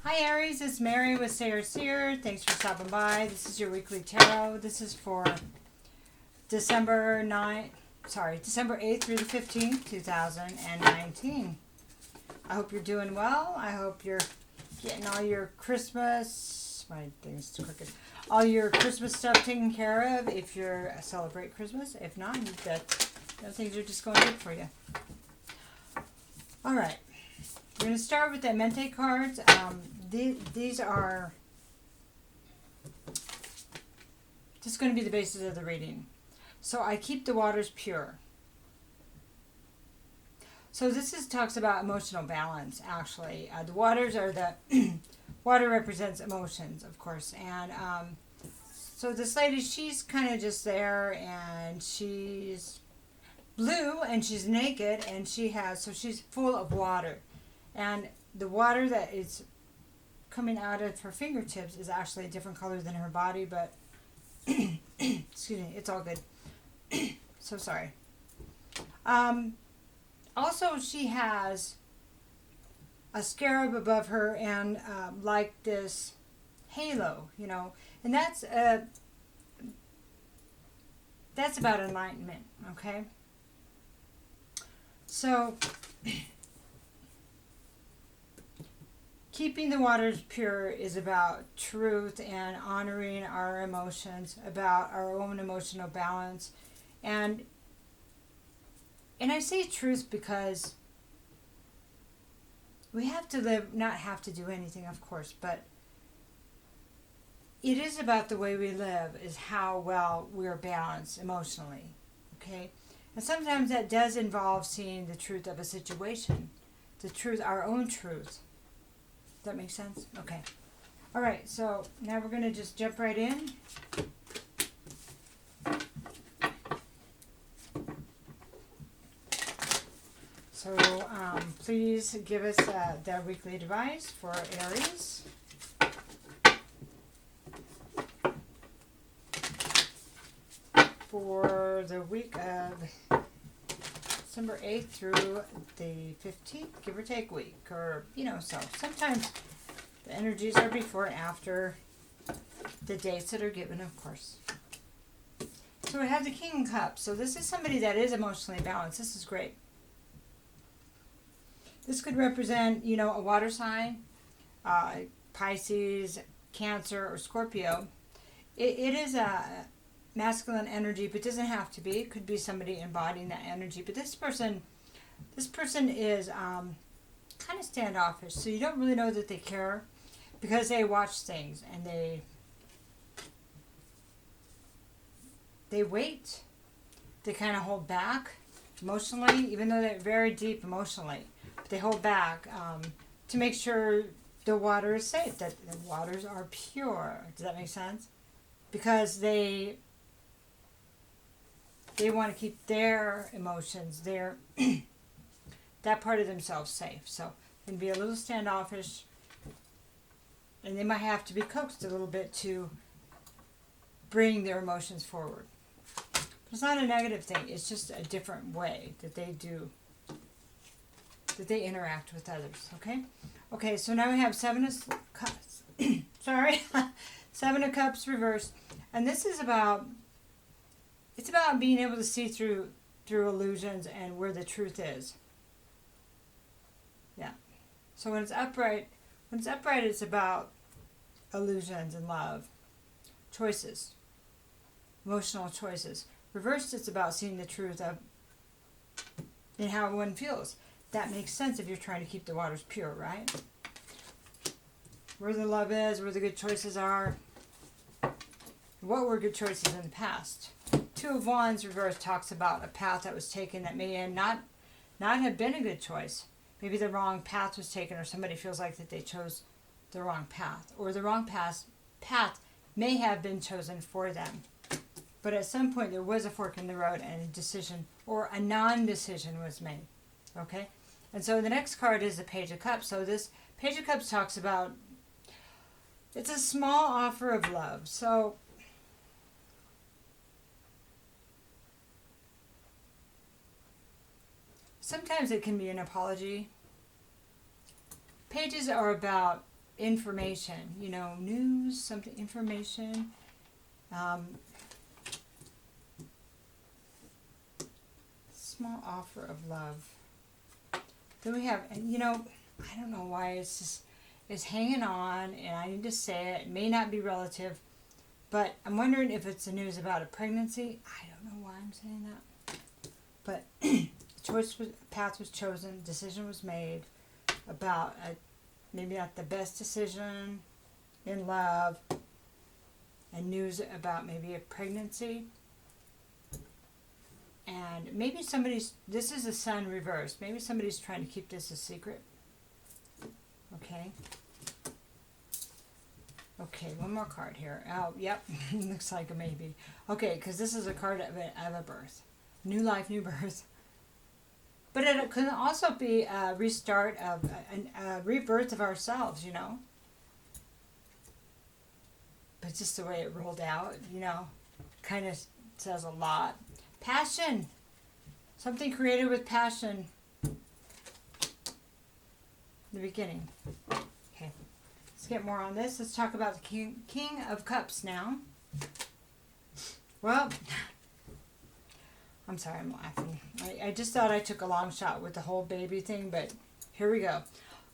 Hi Aries, it's Mary with Sayre Seer. Thanks for stopping by. This is your weekly tarot. This is for December 8th through the 15th, 2019. I hope you're doing well. I hope you're getting all your Christmas, my thing's crooked, all your Christmas stuff taken care of if you celebrate Christmas. If not, that things are just going good for you. All right. We're going to start with the Mente cards. These are just going to be the basis of the reading. So I keep the waters pure. So this talks about emotional balance, actually. The waters are water represents emotions, of course. And so this lady, she's kind of just there, and she's blue, and she's naked, and so she's full of water. And the water that is coming out of her fingertips is actually a different color than her body, but excuse me, it's all good. So sorry. Also, she has a scarab above her and like this halo, and that's about enlightenment, okay? So keeping the waters pure is about truth and honoring our emotions, about our own emotional balance. And I say truth because we have to not have to do anything, of course, but it is about the way we live, is how well we're balanced emotionally, okay? And sometimes that does involve seeing the truth of a situation, our own truth. Does that make sense? Okay. All right, so now we're going to just jump right in. So please give us their weekly advice for Aries. For the week of December 8th through the 15th, give or take week, or, so sometimes the energies are before and after the dates that are given, of course. So we have the King of Cups. So this is somebody that is emotionally balanced. This is great. This could represent, a water sign, Pisces, Cancer, or Scorpio. It is a masculine energy, but doesn't have to be. It could be somebody embodying that energy. But this person is kind of standoffish, so you don't really know that they care, because they watch things and they wait. They kind of hold back emotionally, even though they're very deep emotionally. But they hold back to make sure the water is safe, that the waters are pure. Does that make sense? Because they want to keep their emotions, that part of themselves safe. So they can be a little standoffish, and they might have to be coaxed a little bit to bring their emotions forward. But it's not a negative thing. It's just a different way that they interact with others. Okay, so now we have Seven of Cups. Sorry. Seven of Cups reversed. And this is about being able to see through illusions and where the truth is. Yeah. So when it's upright, it's about illusions and love, choices, emotional choices. Reversed, it's about seeing the truth in how one feels. That makes sense if you're trying to keep the waters pure, right? Where the love is, where the good choices are. What were good choices in the past? Two of Wands reversed talks about a path that was taken that may not have been a good choice. Maybe the wrong path was taken, or somebody feels like that they chose the wrong path, or the wrong path may have been chosen for them. But at some point there was a fork in the road, and a decision or a non-decision was made. Okay? And so the next card is the Page of Cups. So this Page of Cups talks about, it's a small offer of love. So sometimes it can be an apology. Pages are about information, news, something, information. Small offer of love. Then we have, I don't know why it's hanging on, and I need to say it. It may not be relative, but I'm wondering if it's the news about a pregnancy. I don't know why I'm saying that. But path was chosen, decision was made about maybe not the best decision in love, and news about maybe a pregnancy. And maybe this is the sun reversed. Maybe somebody's trying to keep this a secret. Okay. Okay, one more card here. Oh, yep. Looks like a maybe. Okay, because this is a card of a birth. New life, new birth. But it could also be a restart of a rebirth of ourselves, But just the way it rolled out, kind of says a lot. Passion. Something created with passion. The beginning. Okay. Let's get more on this. Let's talk about the King of Cups now. Well, I'm sorry, I'm laughing. I just thought I took a long shot with the whole baby thing, but here we go.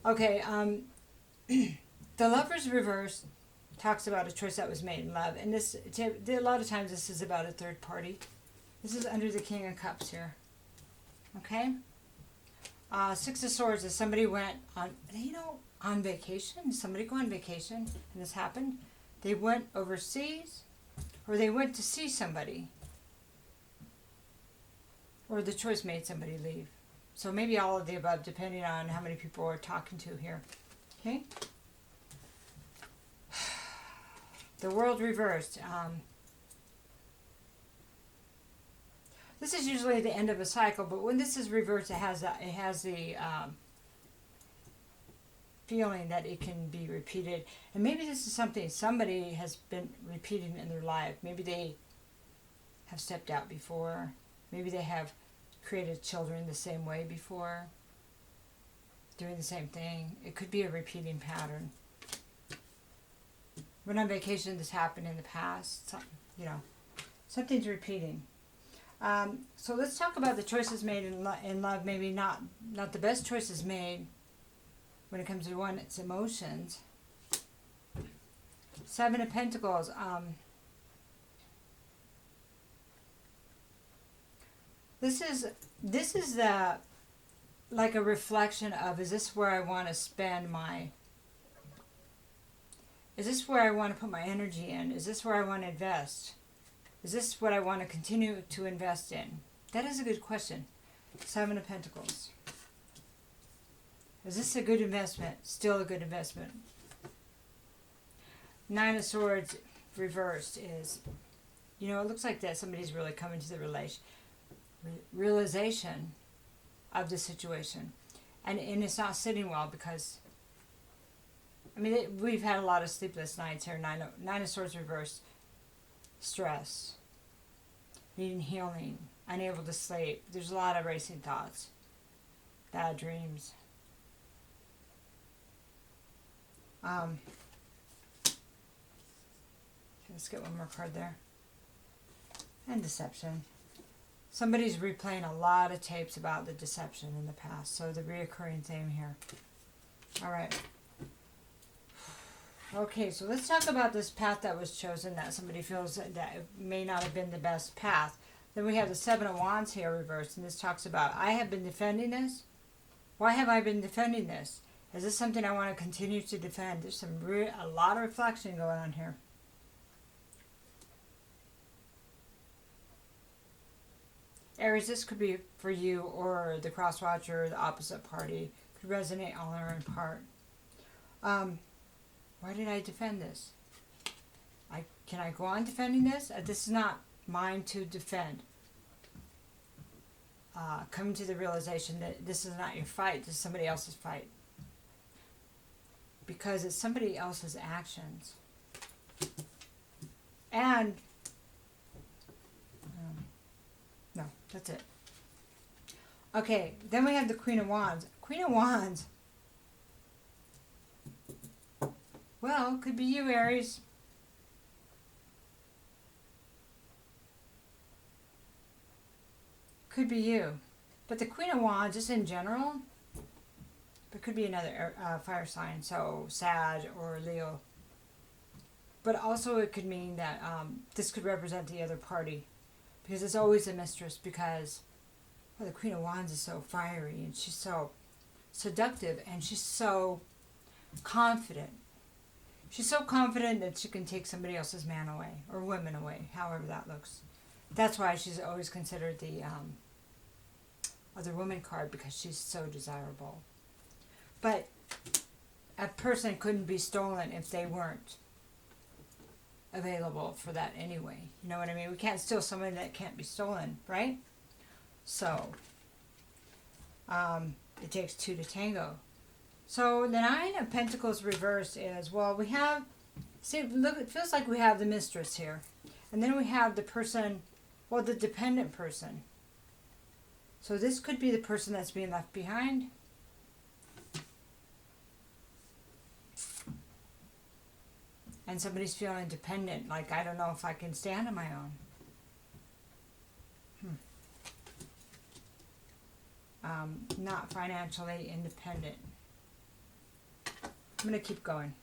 Okay, the Lover's reverse talks about a choice that was made in love, and a lot of times this is about a third party. This is under the King of Cups here. Okay? Six of Swords is somebody went on vacation. Did somebody go on vacation and this happened? They went overseas, or they went to see somebody. Or the choice made somebody leave. So maybe all of the above, depending on how many people we're talking to here. Okay? The World reversed. This is usually the end of a cycle, but when this is reversed, it has the feeling that it can be repeated. And maybe this is something somebody has been repeating in their life. Maybe they have stepped out before. Maybe they have created children the same way before, doing the same thing. It could be a repeating pattern. When on vacation, this happened in the past. Something's repeating. So let's talk about the choices made in love. Maybe not the best choices made when it comes to its emotions. Seven of Pentacles. This is the like a reflection of, is this where I want to spend is this where I want to put my energy in? Is this where I want to invest? Is this what I want to continue to invest in? That is a good question. Seven of Pentacles. Is this a good investment? Still a good investment. Nine of Swords reversed is, it looks like that somebody's really coming to the realization of the situation. And it's not sitting well because, we've had a lot of sleepless nights here. Nine of Swords reversed. Stress, needing healing, unable to sleep. There's a lot of racing thoughts, bad dreams. Let's get one more card there. And deception. Somebody's replaying a lot of tapes about the deception in the past. So the reoccurring theme here. All right. Okay, so let's talk about this path that was chosen that somebody feels that it may not have been the best path. Then we have the Seven of Wands here reversed, and this talks about, I have been defending this. Why have I been defending this? Is this something I want to continue to defend? There's a lot of reflection going on here. Aries, this could be for you or the cross watcher, the opposite party. Could resonate all or in part. Why did I defend this? Can I go on defending this? This is not mine to defend. Coming to the realization that this is not your fight, this is somebody else's fight. Because it's somebody else's actions. And, no, that's it. Okay, then we have the Queen of Wands. Queen of Wands Well, could be you, Aries. Could be you. But the Queen of Wands, just in general, it could be another fire sign, so Sag or Leo. But also it could mean that this could represent the other party. Because it's always a mistress, because well, the Queen of Wands is so fiery and she's so seductive and she's so confident. She's so confident that she can take somebody else's man away or women away, however that looks. That's why she's always considered the other woman card, because she's so desirable. But a person couldn't be stolen if they weren't available for that anyway. You know what I mean? We can't steal somebody that can't be stolen, right? So, it takes two to tango. So the Nine of Pentacles reversed is, well, we have, see, look, it feels like we have the mistress here. And then we have the person, well, the dependent person. So this could be the person that's being left behind. And somebody's feeling dependent, like, I don't know if I can stand on my own. Not financially independent. I'm going to keep going.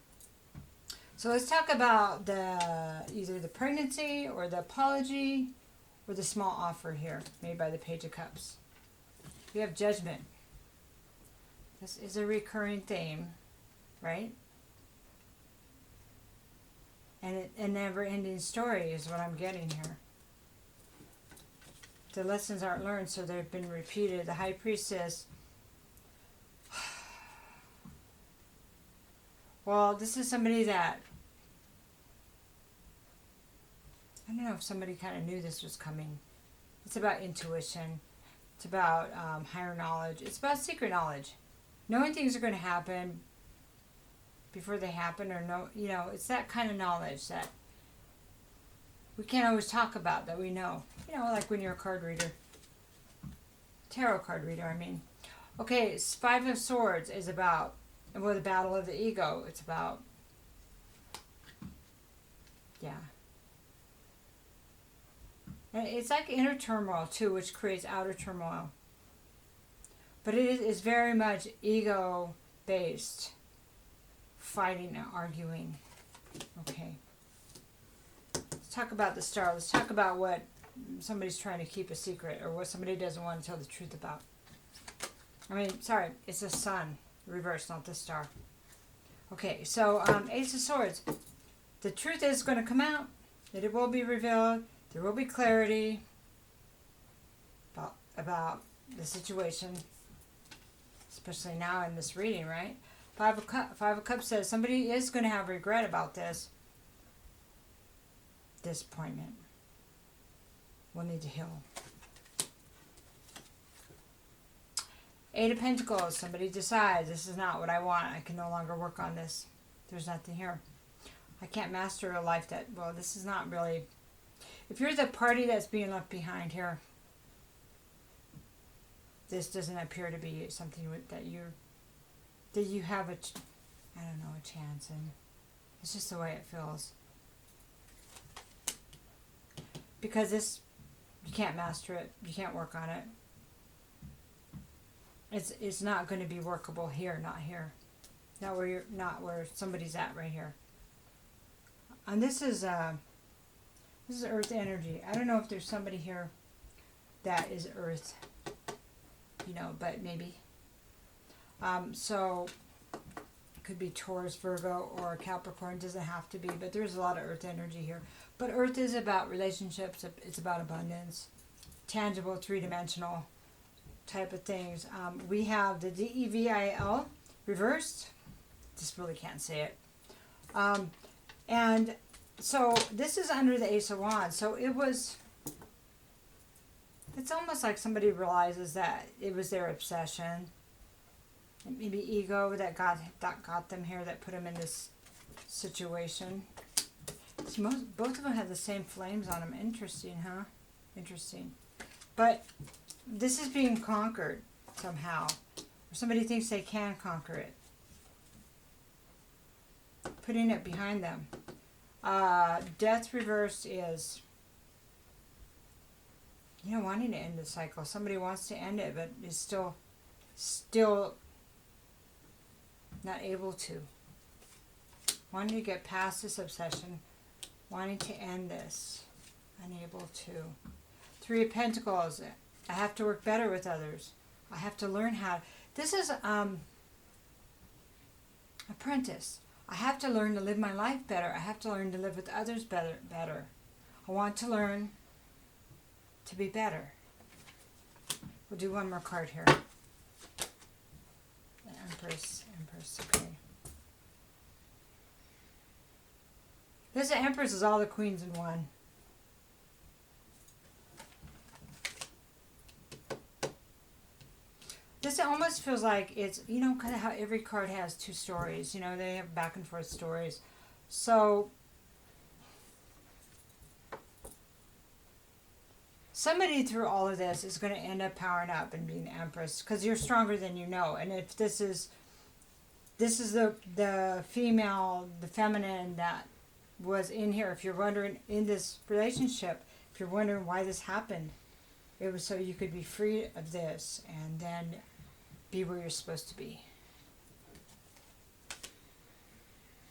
So let's talk about either the pregnancy or the apology or the small offer here made by the Page of Cups. We have Judgment. This is a recurring theme, right? And a never-ending story is what I'm getting here. The lessons aren't learned, so they've been repeated. The High Priestess. Well, this is somebody that, I don't know if somebody kind of knew this was coming. It's about intuition. It's about higher knowledge. It's about secret knowledge. Knowing things are going to happen before they happen, or no, you know, it's that kind of knowledge that we can't always talk about, that we know. You know, like when you're a card reader. Tarot card reader, I mean. Okay, Five of Swords is about, well, the battle of the ego. It's about, yeah. And it's like inner turmoil, too, which creates outer turmoil. But it is very much ego-based. Fighting and arguing. Okay. Let's talk about the star. Let's talk about what somebody's trying to keep a secret, or what somebody doesn't want to tell the truth about. I mean, sorry, it's the sun. Reverse, not the star. Okay, so Ace of Swords. The truth is going to come out. It will be revealed. There will be clarity about the situation. Especially now in this reading, right? Five of Cups says somebody is going to have regret about this. Disappointment. We'll need to heal. Eight of Pentacles. Somebody decides, this is not what I want. I can no longer work on this. There's nothing here. I can't master a life that, well, this is not really. If you're the party that's being left behind here, this doesn't appear to be something that you have a chance in. It's just the way it feels. Because this, you can't master it. You can't work on it. It's not going to be workable here, not here. Not where somebody's at right here. And this is earth energy. I don't know if there's somebody here that is earth, you know, but maybe. So it could be Taurus, Virgo, or Capricorn. It doesn't have to be, but there's a lot of earth energy here. But earth is about relationships. It's about abundance, tangible, three-dimensional type of things. We have the DEVIL reversed. Just really can't say it. And so this is under the Ace of Wands. So it's almost like somebody realizes that it was their obsession. Maybe ego that got them here, that put them in this situation. So both of them have the same flames on them. Interesting, huh? Interesting. But this is being conquered somehow. Or somebody thinks they can conquer it. putting it behind them. Death reversed is, wanting to end the cycle. Somebody wants to end it, but is still not able to. Wanting to get past this obsession, wanting to end this, unable to. Three of Pentacles. I have to work better with others. I have to learn how. This is apprentice. I have to learn to live my life better. I have to learn to live with others better. I want to learn to be better. We'll do one more card here. The Empress, okay. This Empress is all the queens in one. This almost feels like it's, kind of how every card has two stories. They have back and forth stories. So, somebody through all of this is going to end up powering up and being the Empress because you're stronger than you know. And if this is the female, the feminine that was in here, if you're wondering in this relationship, if you're wondering why this happened, it was so you could be free of this and then be where you're supposed to be.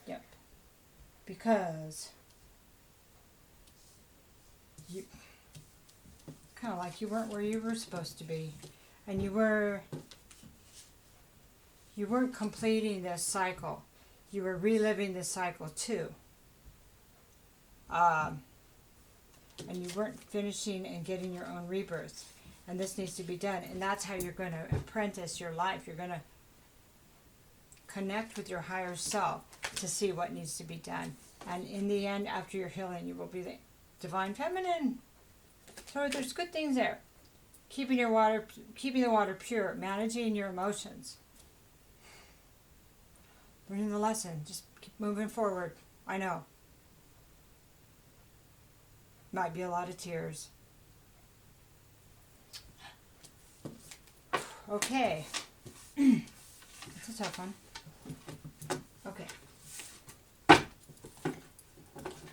Yep. Because you kind of like you weren't where you were supposed to be, and you weren't completing this cycle. You were reliving this cycle too. And you weren't finishing and getting your own rebirth. And this needs to be done. And that's how you're going to apprentice your life. You're going to connect with your higher self to see what needs to be done. And in the end, after your healing, you will be the divine feminine. So there's good things there. Keeping the water pure, managing your emotions. Learning the lesson. Just keep moving forward. I know. Might be a lot of tears. Okay. It's a tough one. Okay.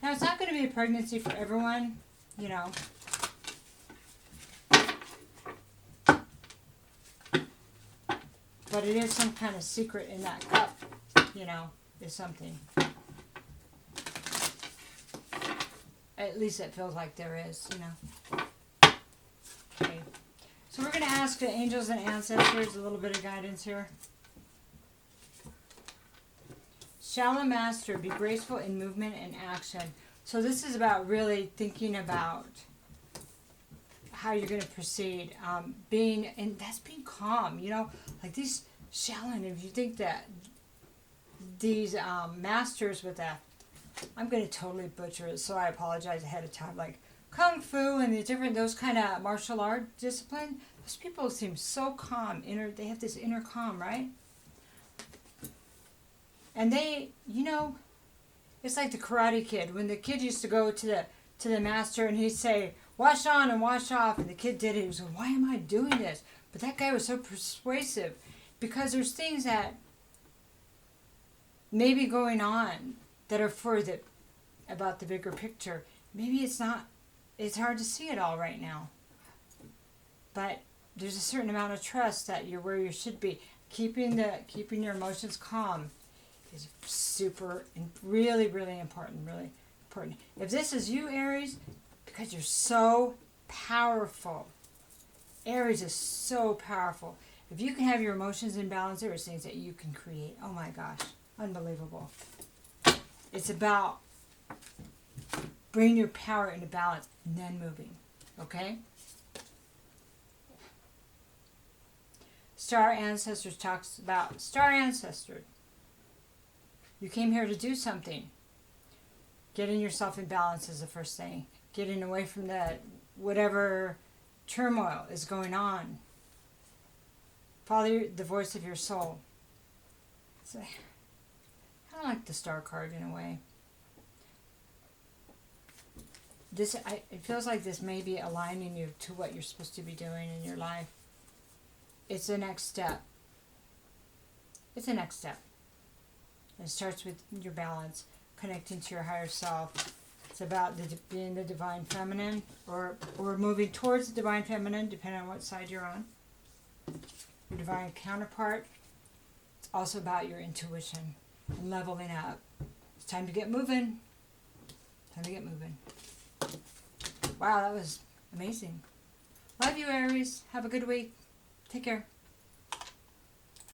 Now, it's not going to be a pregnancy for everyone, But it is some kind of secret in that cup, is something. At least it feels like there is, Okay. So we're going to ask the angels and ancestors a little bit of guidance here. Shall a master be graceful in movement and action? So this is about really thinking about how you're going to proceed. That's being calm, like these Shaolin, if you think that these masters with that, I'm going to totally butcher it, so I apologize ahead of time. Like Kung Fu and those kind of martial art discipline, those people seem so calm. They have this inner calm, right? And they, it's like the Karate Kid. When the kid used to go to the master and he'd say, wash on and wash off, and the kid did it. He was like, why am I doing this? But that guy was so persuasive because there's things that may be going on that are about the bigger picture. Maybe it's hard to see it all right now. But there's a certain amount of trust that you're where you should be. Keeping your emotions calm is super, really, really important, really important. If this is you, Aries, because you're so powerful. Aries is so powerful. If you can have your emotions in balance, there are things that you can create. Oh my gosh, unbelievable. It's about bringing your power into balance and then moving, okay? Star Ancestors talks about Star Ancestor. You came here to do something. Getting yourself in balance is the first thing. Getting away from whatever turmoil is going on. Follow the voice of your soul. It's kind of like the Star card in a way. It feels like this may be aligning you to what you're supposed to be doing in your life. It's the next step. It's the next step. It starts with your balance, connecting to your higher self. It's about being the divine feminine, or moving towards the divine feminine, depending on what side you're on. Your divine counterpart. It's also about your intuition and leveling up. It's time to get moving. Time to get moving. Wow, that was amazing. Love you, Aries. Have a good week. Take care.